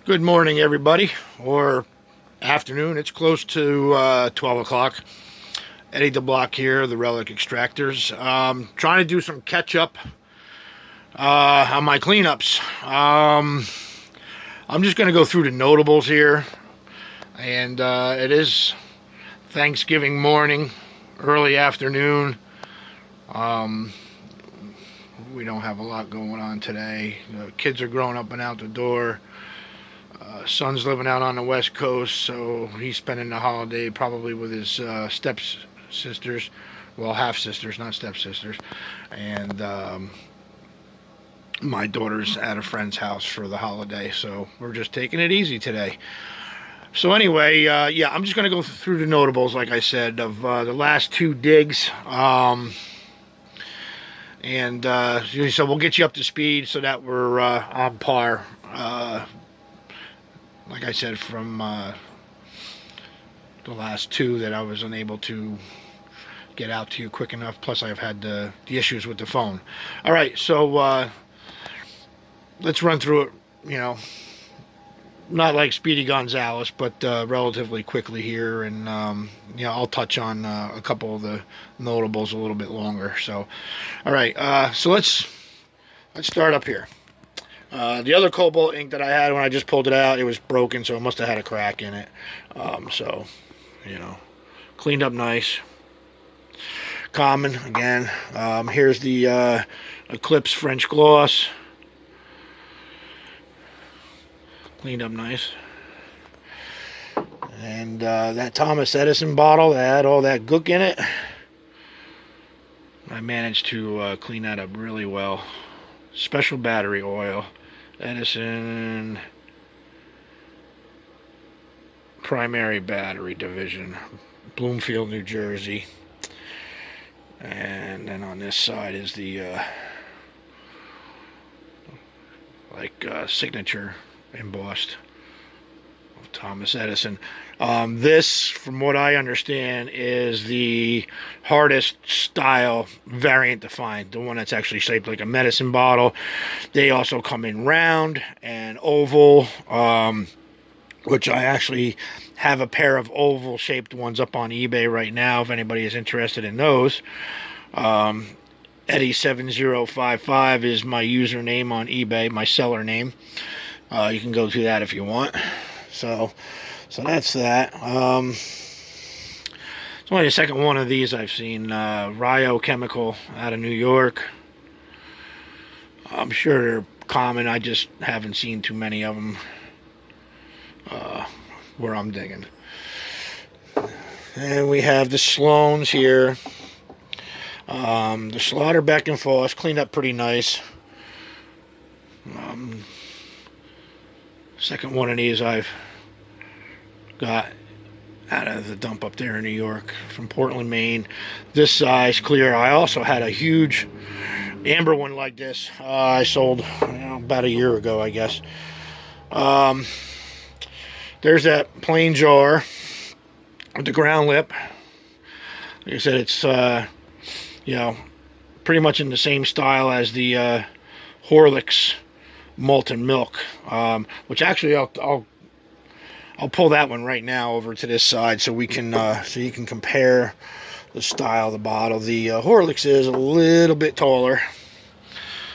Good morning, everybody, or afternoon. It's close to 12 o'clock. Eddie the Block here, the Relic Extractors. Trying to do some catch up on my cleanups. I'm just going to go through the notables here. And it is Thanksgiving morning, early afternoon. Um, we don't have a lot going on today. The kids are growing up and out the door. Son's living out on the West Coast, so he's spending the holiday probably with his step sisters, well, half sisters, not stepsisters, and my daughter's at a friend's house for the holiday, so we're just taking it easy today. So anyway, yeah, I'm just going to go through the notables, like I said, of the last two digs. And so we'll get you up to speed so that we're on par. Like I said, from the last two that I was unable to get out to you quick enough. Plus, I've had the issues with the phone. All right, so let's run through it. Not like Speedy Gonzalez, but relatively quickly here, and I'll touch on a couple of the notables a little bit longer. So, all right, so let's start up here. The other cobalt ink that I had when I just pulled it out, it was broken, so it must have had a crack in it. So, cleaned up nice. Common, again. Here's the Eclipse French Gloss. Cleaned up nice. And that Thomas Edison bottle that had all that gook in it, I managed to clean that up really well. Special battery oil. Edison Primary Battery Division, Bloomfield, New Jersey. And then on this side is the signature embossed of Thomas Edison. This, from what I understand, is the hardest style variant to find. The one that's actually shaped like a medicine bottle. They also come in round and oval, which I actually have a pair of oval shaped ones up on eBay right now if anybody is interested in those. Eddie7055 is my username on eBay, my seller name. You can go to that if you want. So that's that. It's only the second one of these I've seen. Rio Chemical out of New York. I'm sure they're common. I just haven't seen too many of them where I'm digging. And we have the Sloans here. The Schlotterbeck and Foss cleaned up pretty nice. Second one of these I've got out of the dump up there in New York from Portland, Maine. This size clear. I also had a huge amber one like this. I sold about a year ago, I guess. There's that plain jar with the ground lip. Like I said, it's pretty much in the same style as the Horlicks Molten Milk, which actually I'll pull that one right now over to this side so we can so you can compare the style of the bottle. The Horlicks is a little bit taller.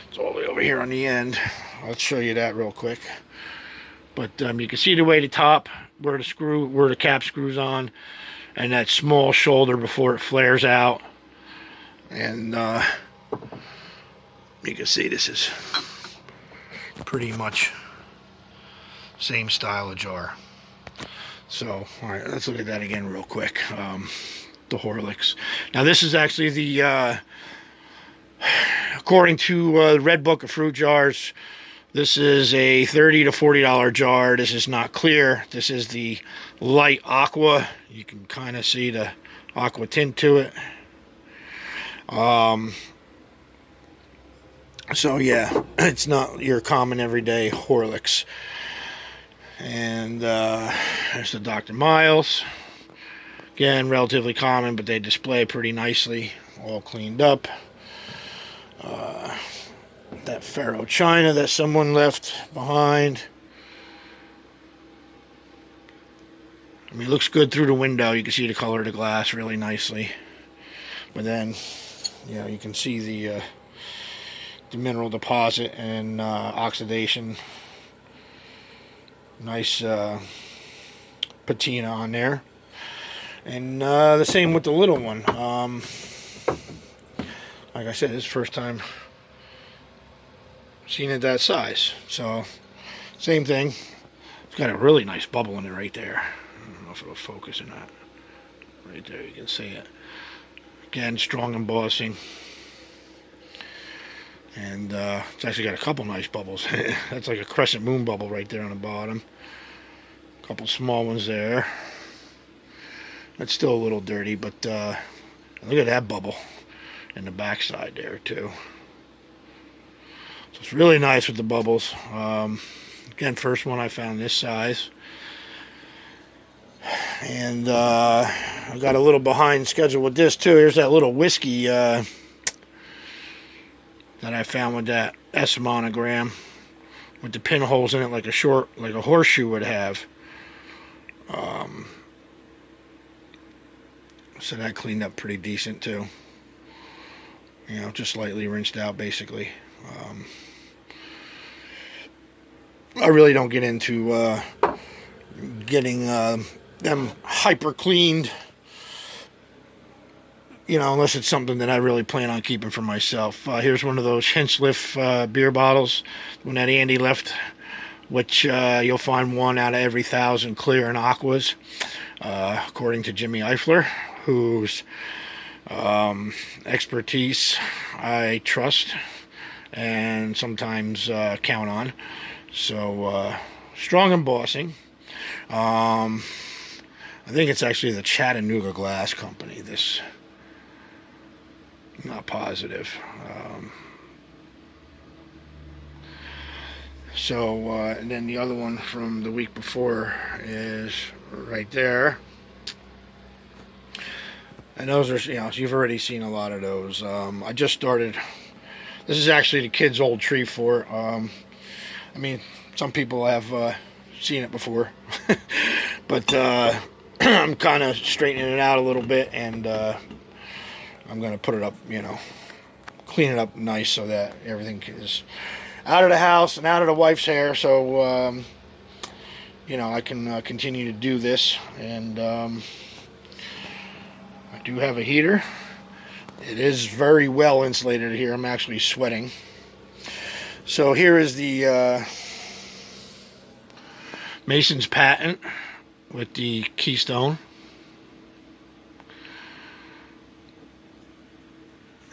It's all the way over here on the end. I'll show you that real quick. But you can see the way the top, where the cap screws on, and that small shoulder before it flares out. And you can see this is pretty much same style of jar. So, all right, let's look at that again real quick. The Horlicks. Now, this is actually the, according to the Red Book of Fruit Jars, this is a $30 to $40 jar. This is not clear. This is the light aqua. You can kind of see the aqua tint to it. So yeah, it's not your common everyday Horlicks. And there's the Dr. Miles. Again, relatively common, but they display pretty nicely, all cleaned up. That Faro China that someone left behind. I mean, it looks good through the window. You can see the color of the glass really nicely. But then, you know, you can see the mineral deposit and oxidation. Nice patina on there. And the same with the little one. Like I said, this is the first time seeing it that size. So, same thing. It's got a really nice bubble in it right there. I don't know if it'll focus or not. Right there, you can see it. Again, strong embossing. And it's actually got a couple nice bubbles. That's like a crescent moon bubble right there on the bottom. A couple small ones there. That's still a little dirty, but look at that bubble in the backside there too. So it's really nice with the bubbles. Again, first one I found this size. And I got a little behind schedule with this too. Here's that little whiskey that I found with that S monogram with the pinholes in it like a horseshoe would have. So that cleaned up pretty decent too. You know, just lightly rinsed out basically. I really don't get into getting them hyper cleaned, you know, unless it's something that I really plan on keeping for myself. Here's one of those Hinchliff beer bottles, one that Andy left, which you'll find 1 out of every 1,000 clear and aquas, according to Jimmy Eifler, whose expertise I trust and sometimes count on. So strong embossing. I think it's actually the Chattanooga Glass Company. This, I'm not positive. And then the other one from the week before is right there. And those are, you know, you've already seen a lot of those. I just started. This is actually the kids' old tree fort. I mean, some people have seen it before, but I'm kind of straightening it out a little bit, and I'm going to put it up, you know, clean it up nice so that everything is out of the house and out of the wife's hair. So, you know, I can continue to do this, and I do have a heater. It is very well insulated here. I'm actually sweating. So here is the Mason's patent with the keystone.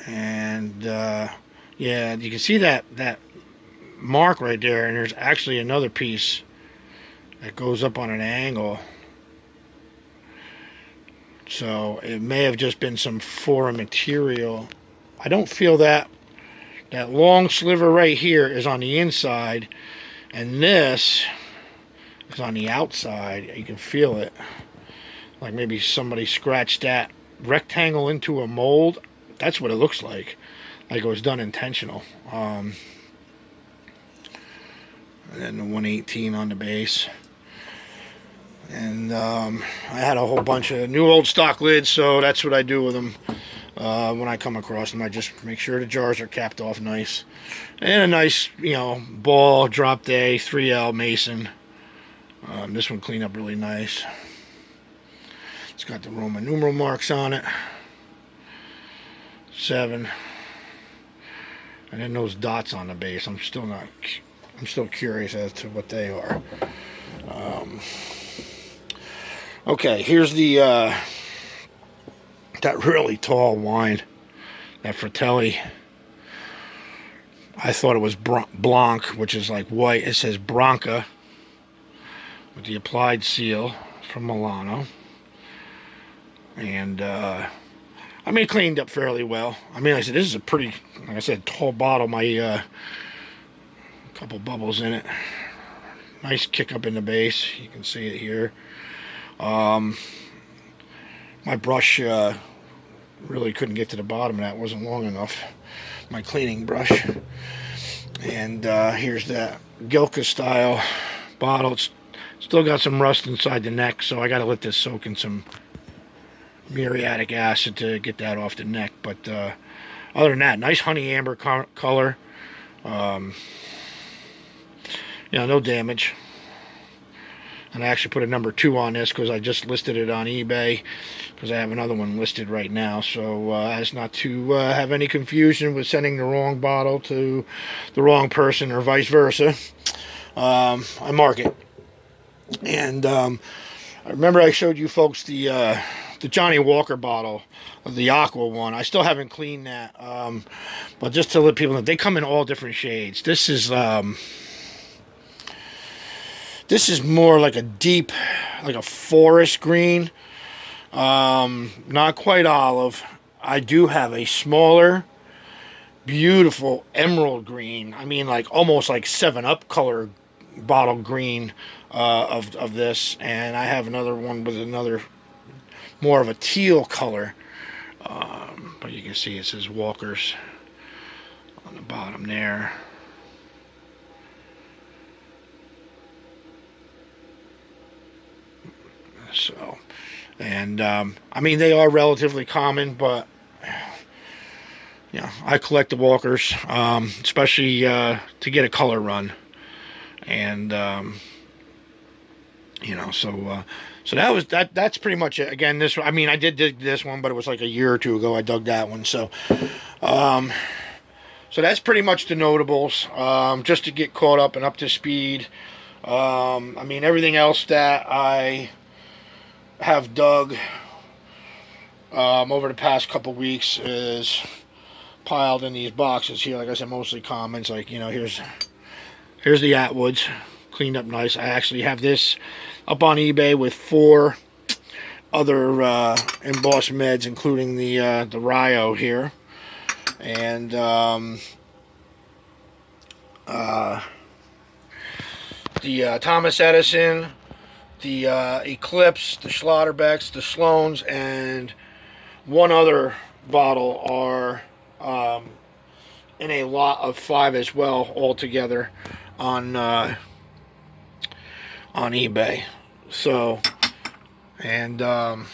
And yeah, you can see that mark right there, and there's actually another piece that goes up on an angle. So it may have just been some foreign material. I don't feel that long sliver right here is on the inside, and this is on the outside. You can feel it, like maybe somebody scratched that rectangle into a mold. That's what it looks like it was done intentional. And then the 118 on the base. And I had a whole bunch of new old stock lids, so that's what I do with them. When I come across them, I just make sure the jars are capped off nice. And a nice, you know, ball drop day 3L Mason. This one cleaned up really nice. It's got the Roman numeral marks on it. 7. And then those dots on the base. I'm still curious as to what they are. Okay, here's the that really tall wine, that Fratelli. I thought it was Blanc, which is like white. It says Branca with the applied seal from Milano. And I mean, it cleaned up fairly well. I mean, like I said, this is a pretty, like I said, tall bottle. My couple bubbles in it. Nice kick up in the base. You can see it here. My brush really couldn't get to the bottom of that. It wasn't long enough. My cleaning brush. And here's that Gilka style bottle. It's Still got some rust inside the neck, so I got to let this soak in some muriatic acid to get that off the neck. But other than that, nice honey amber color. No damage. And I actually put a number 2 on this because I just listed it on eBay, because I have another one listed right now. So as not to have any confusion with sending the wrong bottle to the wrong person or vice versa, I mark it. And I remember I showed you folks the Johnnie Walker bottle, the aqua one. I still haven't cleaned that, but just to let people know, they come in all different shades. This is more like a deep, like a forest green, not quite olive. I do have a smaller, beautiful emerald green. I mean, like almost like 7-Up color bottle green of this, and I have another one with another more of a teal color. But you can see it says Walker's on the bottom there. So, and I mean, they are relatively common, but yeah, I collect the Walkers, especially to get a color run. And so that was that's pretty much it. Again, this, I mean, I did dig this one, but it was like a year or 2 ago I dug that one. So so that's pretty much the notables, just to get caught up and up to speed. I mean, everything else that I have dug over the past couple weeks is piled in these boxes here. Like I said, mostly commons. Like, here's the Atwoods, cleaned up nice. I actually have this up on eBay with 4 other embossed meds, including the Rio here, and the Thomas Edison, the Eclipse, the Schlotterbecks, the Sloans, and one other bottle are in a lot of 5 as well, all together on eBay. So, and the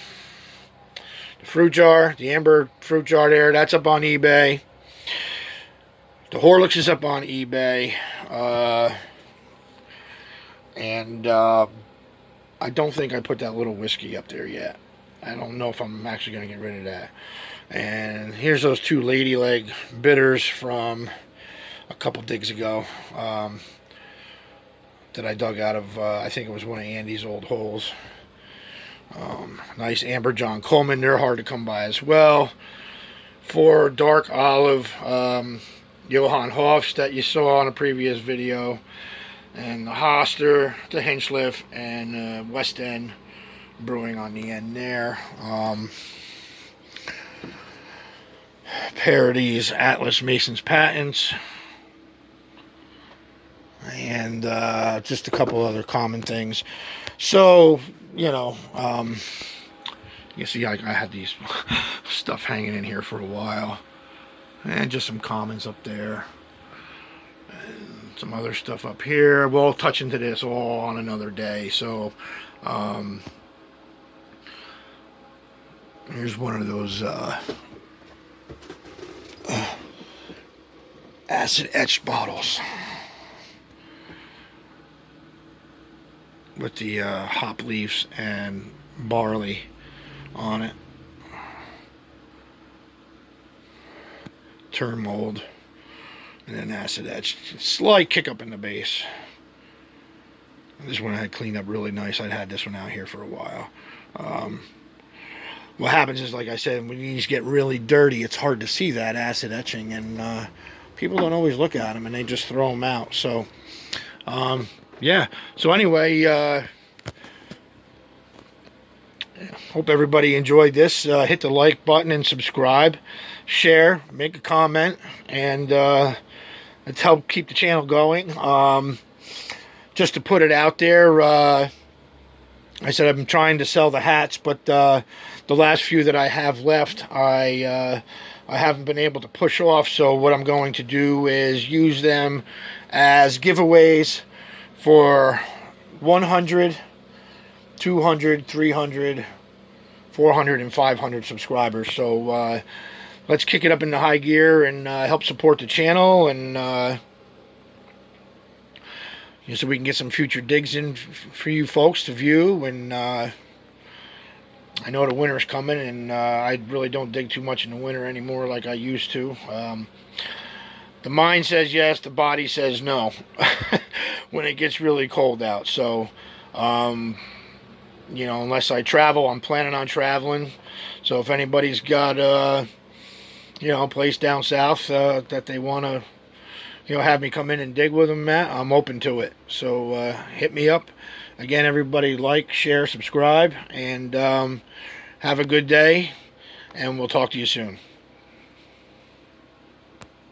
fruit jar, the amber fruit jar there, that's up on eBay. The Horlicks is up on eBay, and I don't think I put that little whiskey up there yet. I don't know if I'm actually going to get rid of that. And here's those 2 Lady Leg bitters from a couple digs ago, that I dug out of, I think it was one of Andy's old holes. Nice amber John Coleman. They're hard to come by as well. 4 dark olive Johann Hofs that you saw on a previous video. And the Hoster, the Hinchliff, and West End Brewing on the end there. Pair of these Atlas Mason's Patents. And just a couple other common things. So, you see, I had these stuff hanging in here for a while. And just some commons up there. And some other stuff up here. We'll touch into this all on another day. So, here's one of those acid etched bottles with the hop leaves and barley on it. Turn mold and then acid etched. Slight kick up in the base. This one I had cleaned up really nice. I'd had this one out here for a while. What happens is, like I said, when these get really dirty, it's hard to see that acid etching, and people don't always look at them, and they just throw them out. So, yeah. So anyway, hope everybody enjoyed this. Hit the like button and subscribe, share, make a comment, and let's help keep the channel going. Just to put it out there, I said I'm trying to sell the hats, but the last few that I have left, I haven't been able to push off. So what I'm going to do is use them as giveaways for 100, 200, 300, 400, and 500 subscribers. So let's kick it up into high gear and help support the channel, and so we can get some future digs in for you folks to view. And I know the winter's coming, and I really don't dig too much in the winter anymore like I used to. The mind says yes, the body says no when it gets really cold out. So, you know, unless I travel, I'm planning on traveling. So if anybody's got, you know, a place down south that they want to, you know, have me come in and dig with them at, I'm open to it. So hit me up. Again, everybody, like, share, subscribe, and have a good day, and we'll talk to you soon.